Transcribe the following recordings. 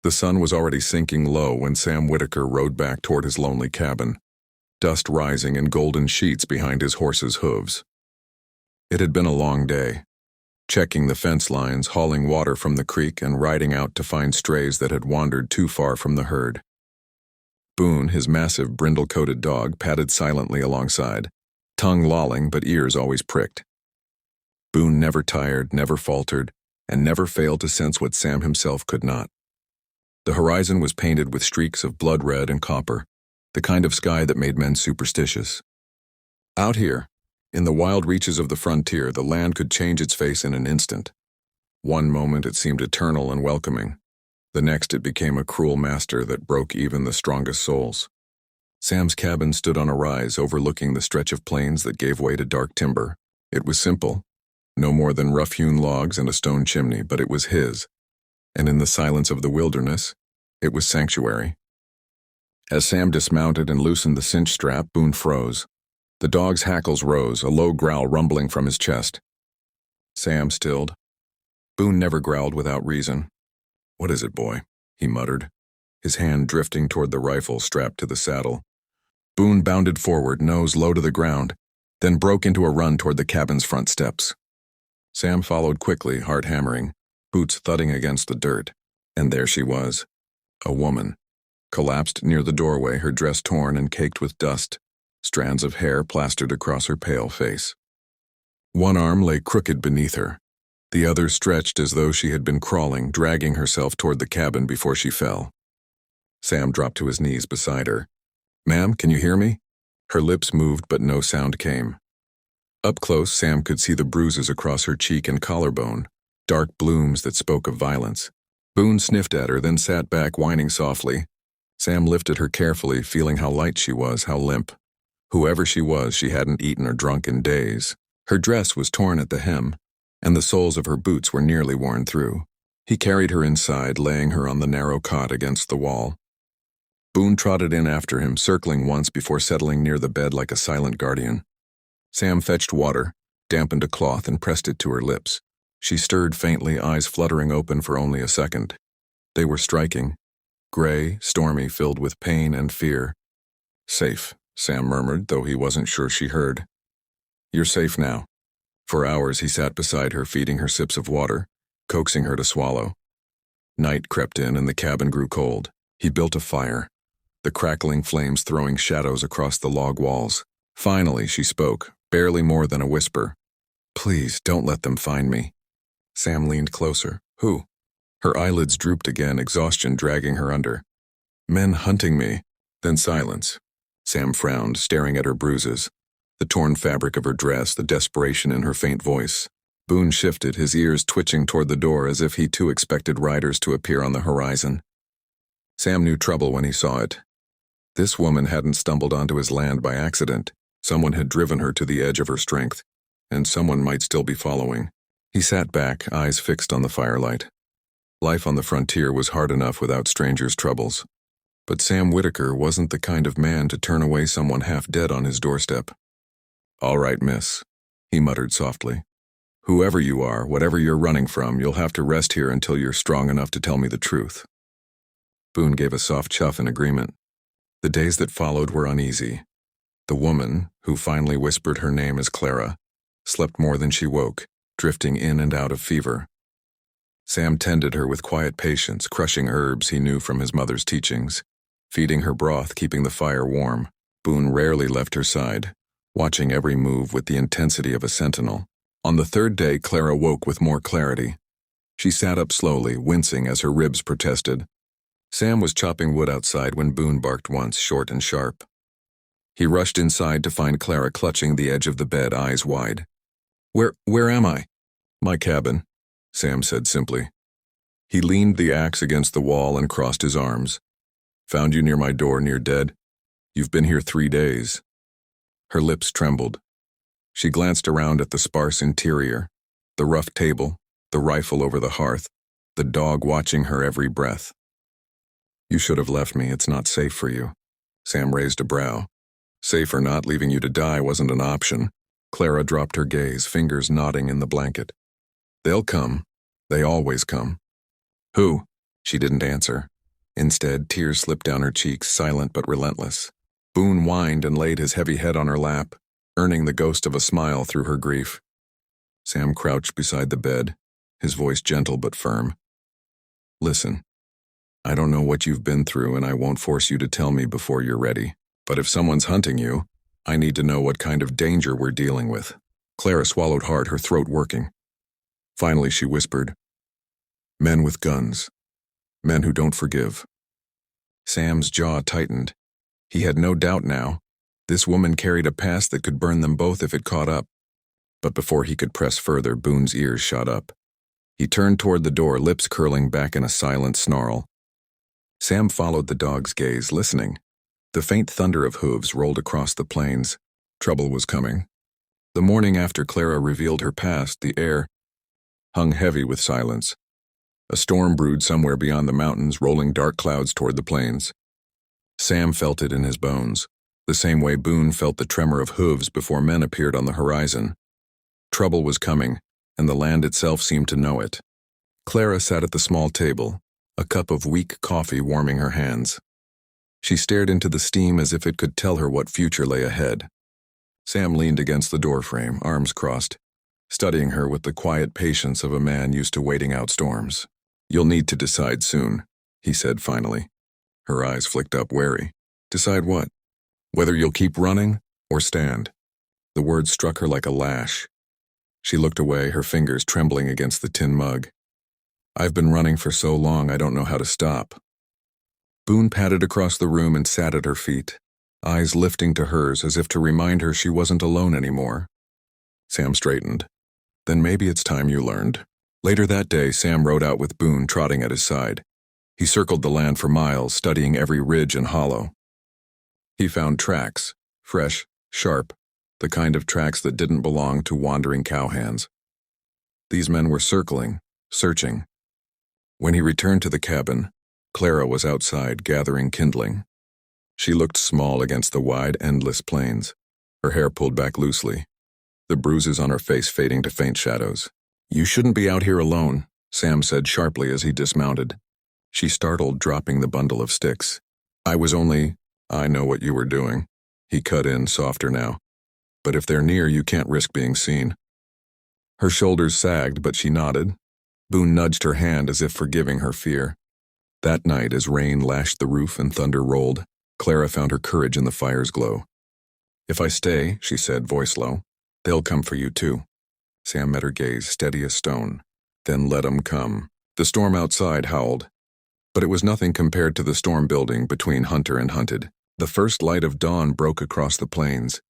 The sun was already sinking low when Sam Whitaker rode back toward his lonely cabin, dust rising in golden sheets behind his horse's hooves. It had been a long day, checking the fence lines, hauling water from the creek, and riding out to find strays that had wandered too far from the herd. Boone, his massive brindle-coated dog, padded silently alongside, tongue lolling but ears always pricked. Boone never tired, never faltered, and never failed to sense what Sam himself could not. The horizon was painted with streaks of blood red and copper, the kind of sky that made men superstitious. Out here, in the wild reaches of the frontier, the land could change its face in an instant. One moment it seemed eternal and welcoming. The next it became a cruel master that broke even the strongest souls. Sam's cabin stood on a rise overlooking the stretch of plains that gave way to dark timber. It was simple, no more than rough-hewn logs and a stone chimney, but it was his. And in the silence of the wilderness, it was sanctuary. As Sam dismounted and loosened the cinch strap, Boone froze. The dog's hackles rose, a low growl rumbling from his chest. Sam stilled. Boone never growled without reason. "What is it, boy?" he muttered, his hand drifting toward the rifle strapped to the saddle. Boone bounded forward, nose low to the ground, then broke into a run toward the cabin's front steps. Sam followed quickly, heart hammering, boots thudding against the dirt. And there she was, a woman, collapsed near the doorway, her dress torn and caked with dust, strands of hair plastered across her pale face. One arm lay crooked beneath her, the other stretched as though she had been crawling, dragging herself toward the cabin before she fell. Sam dropped to his knees beside her. "Ma'am, can you hear me?" Her lips moved, but no sound came. Up close, Sam could see the bruises across her cheek and collarbone, dark blooms that spoke of violence. Boone sniffed at her, then sat back, whining softly. Sam lifted her carefully, feeling how light she was, how limp. Whoever she was, she hadn't eaten or drunk in days. Her dress was torn at the hem, and the soles of her boots were nearly worn through. He carried her inside, laying her on the narrow cot against the wall. Boone trotted in after him, circling once before settling near the bed like a silent guardian. Sam fetched water, dampened a cloth, and pressed it to her lips. She stirred faintly, eyes fluttering open for only a second. They were striking, gray, stormy, filled with pain and fear. "Safe," Sam murmured, though he wasn't sure she heard. "You're safe now." For hours he sat beside her, feeding her sips of water, coaxing her to swallow. Night crept in and the cabin grew cold. He built a fire, the crackling flames throwing shadows across the log walls. Finally, she spoke, barely more than a whisper. "Please, don't let them find me." Sam leaned closer. "Who?" Her eyelids drooped again, exhaustion dragging her under. "Men hunting me." Then silence. Sam frowned, staring at her bruises, the torn fabric of her dress, the desperation in her faint voice. Boone shifted, his ears twitching toward the door as if he too expected riders to appear on the horizon. Sam knew trouble when he saw it. This woman hadn't stumbled onto his land by accident. Someone had driven her to the edge of her strength, and someone might still be following. He sat back, eyes fixed on the firelight. Life on the frontier was hard enough without strangers' troubles. But Sam Whitaker wasn't the kind of man to turn away someone half dead on his doorstep. "All right, miss," he muttered softly. "Whoever you are, whatever you're running from, you'll have to rest here until you're strong enough to tell me the truth." Boone gave a soft chuff in agreement. The days that followed were uneasy. The woman, who finally whispered her name as Clara, slept more than she woke, drifting in and out of fever. Sam tended her with quiet patience, crushing herbs he knew from his mother's teachings, feeding her broth, keeping the fire warm. Boone rarely left her side, watching every move with the intensity of a sentinel. On the third day, Clara woke with more clarity. She sat up slowly, wincing as her ribs protested. Sam was chopping wood outside when Boone barked once, short and sharp. He rushed inside to find Clara clutching the edge of the bed, eyes wide. Where am I?" "My cabin," Sam said simply. He leaned the axe against the wall and crossed his arms. "Found you near my door, near dead. You've been here 3 days. Her lips trembled. She glanced around at the sparse interior, the rough table, the rifle over the hearth, the dog watching her every breath. "You should have left me. It's not safe for you." Sam raised a brow. Safe or not, leaving you to die wasn't an option. Clara dropped her gaze, fingers knotting in the blanket. "They'll come. They always come." "Who?" She didn't answer. Instead, tears slipped down her cheeks, silent but relentless. Boone whined and laid his heavy head on her lap, earning the ghost of a smile through her grief. Sam crouched beside the bed, his voice gentle but firm. Listen, I don't know what you've been through and I won't force you to tell me before you're ready. But if someone's hunting you, I need to know what kind of danger we're dealing with. Clara swallowed hard, her throat working. Finally, she whispered, Men with guns. Men who don't forgive. Sam's jaw tightened. He had no doubt now. This woman carried a past that could burn them both if it caught up. But before he could press further, Boone's ears shot up. He turned toward the door, lips curling back in a silent snarl. Sam followed the dog's gaze, listening. The faint thunder of hooves rolled across the plains. Trouble was coming. The morning after Clara revealed her past, the air hung heavy with silence. A storm brewed somewhere beyond the mountains, rolling dark clouds toward the plains. Sam felt it in his bones, the same way Boone felt the tremor of hooves before men appeared on the horizon. Trouble was coming, and the land itself seemed to know it. Clara sat at the small table, a cup of weak coffee warming her hands. She stared into the steam as if it could tell her what future lay ahead. Sam leaned against the doorframe, arms crossed, studying her with the quiet patience of a man used to waiting out storms. You'll need to decide soon, he said finally. Her eyes flicked up, wary. Decide what? Whether you'll keep running or stand. The words struck her like a lash. She looked away, her fingers trembling against the tin mug. I've been running for so long I don't know how to stop. Boone padded across the room and sat at her feet, eyes lifting to hers as if to remind her she wasn't alone anymore. Sam straightened. Then maybe it's time you learned. Later that day, Sam rode out with Boone trotting at his side. He circled the land for miles, studying every ridge and hollow. He found tracks, fresh, sharp, the kind of tracks that didn't belong to wandering cowhands. These men were circling, searching. When he returned to the cabin, Clara was outside gathering kindling. She looked small against the wide, endless plains, her hair pulled back loosely, the bruises on her face fading to faint shadows. You shouldn't be out here alone, Sam said sharply as he dismounted. She startled, dropping the bundle of sticks. I know what you were doing. He cut in, softer now. But if they're near, you can't risk being seen. Her shoulders sagged, but she nodded. Boone nudged her hand as if forgiving her fear. That night, as rain lashed the roof and thunder rolled, Clara found her courage in the fire's glow. If I stay, she said, voice low, they'll come for you too. Sam met her gaze, steady as stone. Then let 'em come. The storm outside howled. But it was nothing compared to the storm building between hunter and hunted. The first light of dawn broke across the plains,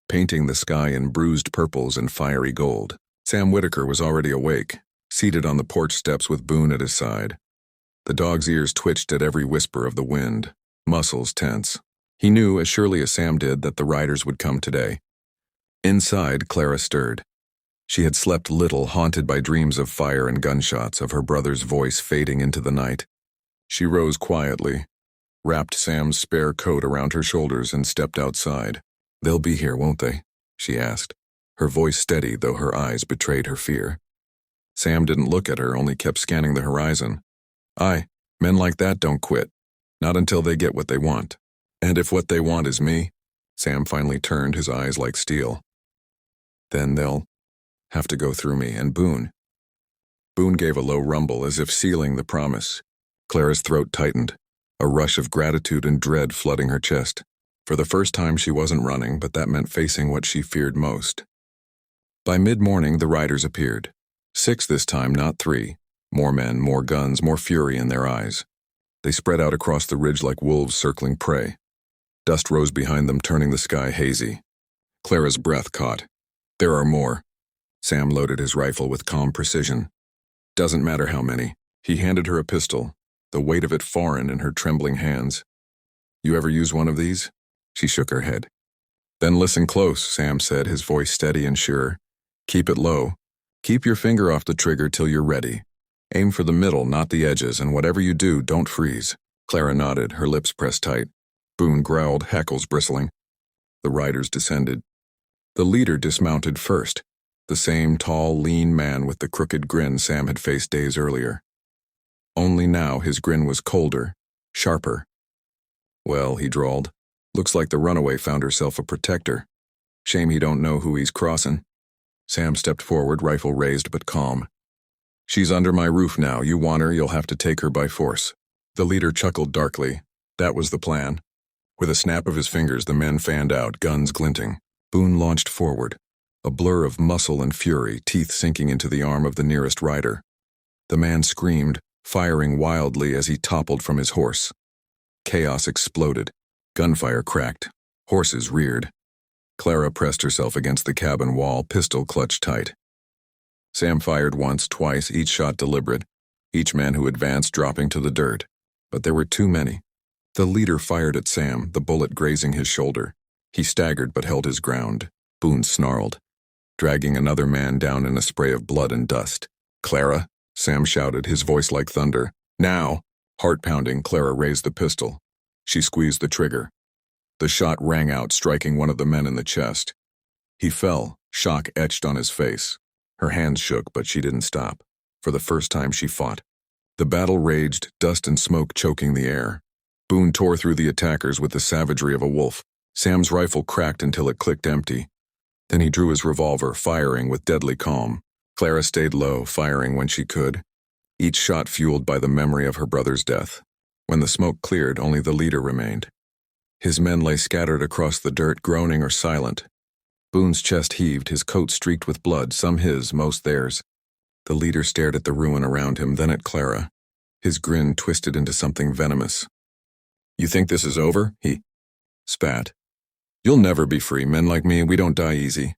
painting the sky in bruised purples and fiery gold. Sam Whitaker was already awake, seated on the porch steps with Boone at his side. The dog's ears twitched at every whisper of the wind, muscles tense. He knew, as surely as Sam did, that the riders would come today. Inside, Clara stirred. She had slept little, haunted by dreams of fire and gunshots, of her brother's voice fading into the night. She rose quietly, wrapped Sam's spare coat around her shoulders, and stepped outside. They'll be here, won't they? She asked, her voice steady though her eyes betrayed her fear. Sam didn't look at her, only kept scanning the horizon. Men like that don't quit. Not until they get what they want. And if what they want is me, Sam finally turned, his eyes like steel. Then they'll have to go through me and Boone. Boone gave a low rumble as if sealing the promise. Clara's throat tightened, a rush of gratitude and dread flooding her chest. For the first time she wasn't running, but that meant facing what she feared most. By mid-morning the riders appeared. 6 this time, not 3. More men, more guns, more fury in their eyes. They spread out across the ridge like wolves circling prey. Dust rose behind them, turning the sky hazy. Clara's breath caught. There are more. Sam loaded his rifle with calm precision. Doesn't matter how many. He handed her a pistol, the weight of it foreign in her trembling hands. You ever use one of these? She shook her head. Then listen close, Sam said, his voice steady and sure. Keep it low. Keep your finger off the trigger till you're ready. Aim for the middle, not the edges, and whatever you do, don't freeze. Clara nodded, her lips pressed tight. Boone growled, hackles bristling. The riders descended. The leader dismounted first, the same tall, lean man with the crooked grin Sam had faced days earlier. Only now his grin was colder, sharper. Well, he drawled, looks like the runaway found herself a protector. Shame he don't know who he's crossin'. Sam stepped forward, rifle raised but calm. She's under my roof now. You want her, you'll have to take her by force. The leader chuckled darkly. That was the plan. With a snap of his fingers, the men fanned out, guns glinting. Boone launched forward, a blur of muscle and fury, teeth sinking into the arm of the nearest rider. The man screamed, firing wildly as he toppled from his horse. Chaos exploded. Gunfire cracked. Horses reared. Clara pressed herself against the cabin wall, pistol clutched tight. Sam fired once, twice, each shot deliberate, each man who advanced dropping to the dirt. But there were too many. The leader fired at Sam, the bullet grazing his shoulder. He staggered but held his ground. Boone snarled, dragging another man down in a spray of blood and dust. "Clara," Sam shouted, his voice like thunder. "Now!" Heart-pounding, Clara raised the pistol. She squeezed the trigger. The shot rang out, striking one of the men in the chest. He fell, shock etched on his face. Her hands shook, but she didn't stop. For the first time, she fought. The battle raged, dust and smoke choking the air. Boone tore through the attackers with the savagery of a wolf. Sam's rifle cracked until it clicked empty. Then he drew his revolver, firing with deadly calm. Clara stayed low, firing when she could, each shot fueled by the memory of her brother's death. When the smoke cleared, only the leader remained. His men lay scattered across the dirt, groaning or silent. Boone's chest heaved, his coat streaked with blood, some his, most theirs. The leader stared at the ruin around him, then at Clara. His grin twisted into something venomous. "You think this is over?" he spat. "You'll never be free. Men like me, we don't die easy."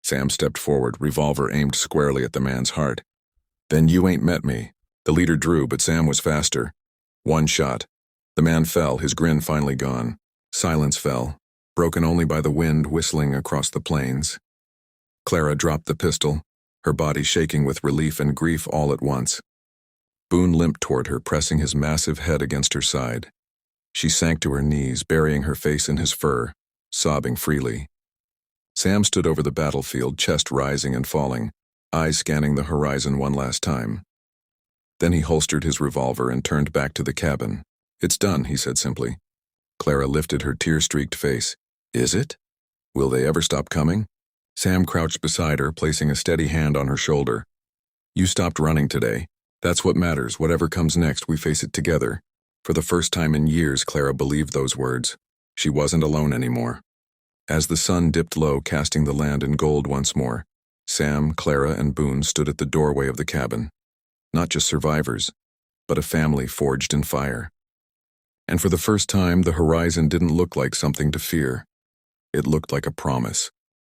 Sam stepped forward, revolver aimed squarely at the man's heart. "Then you ain't met me." The leader drew, but Sam was faster. One shot. The man fell, his grin finally gone. Silence fell, broken only by the wind whistling across the plains. Clara dropped the pistol, her body shaking with relief and grief all at once. Boone limped toward her, pressing his massive head against her side. She sank to her knees, burying her face in his fur, sobbing freely. Sam stood over the battlefield, chest rising and falling, eyes scanning the horizon one last time. Then he holstered his revolver and turned back to the cabin. "It's done," he said simply. Clara lifted her tear-streaked face. "Is it? Will they ever stop coming?" Sam crouched beside her, placing a steady hand on her shoulder. "You stopped running today. That's what matters. Whatever comes next, we face it together." For the first time in years, Clara believed those words. She wasn't alone anymore. As the sun dipped low, casting the land in gold once more, Sam, Clara, and Boone stood at the doorway of the cabin. Not just survivors, but a family forged in fire. And for the first time, the horizon didn't look like something to fear. It looked like a promise.